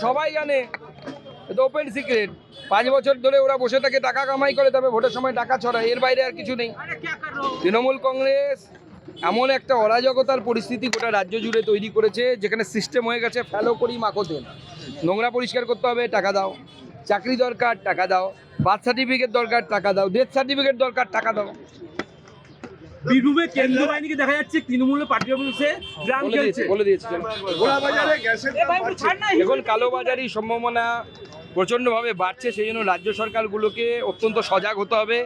সবাই জানে, এটা ওপেন সিক্রেট। 5 বছর ধরে ওরা বসে থাকে, টাকা কামাই করে, তবে ভোটের সময় টাকা ছড়ায়, এর বাইরে আর কিছু নেই। তৃণমূল কংগ্রেস এমন একটা অরাজকতার পরিস্থিতি গোটা রাজ্য জুড়ে তৈরি করেছে, যেখানে সিস্টেম হয়ে গেছে ফেলো করি মাখো তেল। নোংরা পরিষ্কার করতে হবে, টাকা দাও। চাকরি দরকার, টাকা দাও। বার্থ সার্টিফিকেট দরকার, টাকা দাও। ডেথ সার্টিফিকেট দরকার, টাকা দাও। বীরভূমে কেন্দ্রীয় বাহিনীকে দেখা যাচ্ছে তৃণমূলের পার্টি অফিসে গ্রাম খেলছে। বলে দিয়েছে। এখন কালোবাজারি সম্ভাবনা প্রচণ্ডভাবে বাড়ছে, সেই জন্য রাজ্য সরকারগুলোকে অত্যন্ত সজাগ হতে হবে।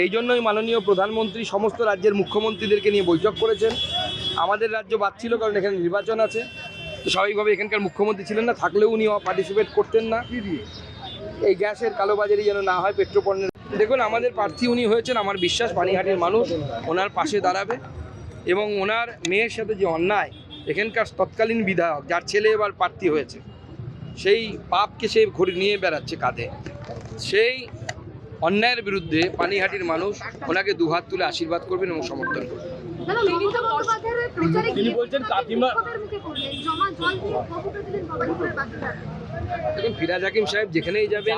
এই জন্যই মাননীয় প্রধানমন্ত্রী সমস্ত রাজ্যের মুখ্যমন্ত্রীদেরকে নিয়ে বৈঠক করেছেন। আমাদের রাজ্য বাদ ছিল, কারণ এখানে নির্বাচন আছে, তো স্বাভাবিকভাবে এখানকার মুখ্যমন্ত্রী ছিলেন না, থাকলেও উনি পার্টিসিপেট করতেন না। এই গ্যাসের কালোবাজারি যেন না হয়, পেট্রোপণ্যের। দেখুন, আমাদের প্রার্থী উনি হয়েছেন, আমার বিশ্বাস পানিহাটির মানুষ ওনার পাশে দাঁড়াবে, এবং ওনার মেয়ের সাথে যে অন্যায়, এখানকার তৎকালীন বিধায়ক যার ছেলে এবার প্রার্থী হয়েছে, সেই পাপকে সে ঘুরে নিয়ে বেড়াচ্ছে কাঁধে, সেই অন্যায়ের বিরুদ্ধে পানিহাটির মানুষ ওনাকে দুহাত তুলে আশীর্বাদ করবেন এবং সমর্থন করবেন। তিনি বলছেন কাকিমা। দেখুন, ফিরাজ হাকিম সাহেব যেখানেই যাবেন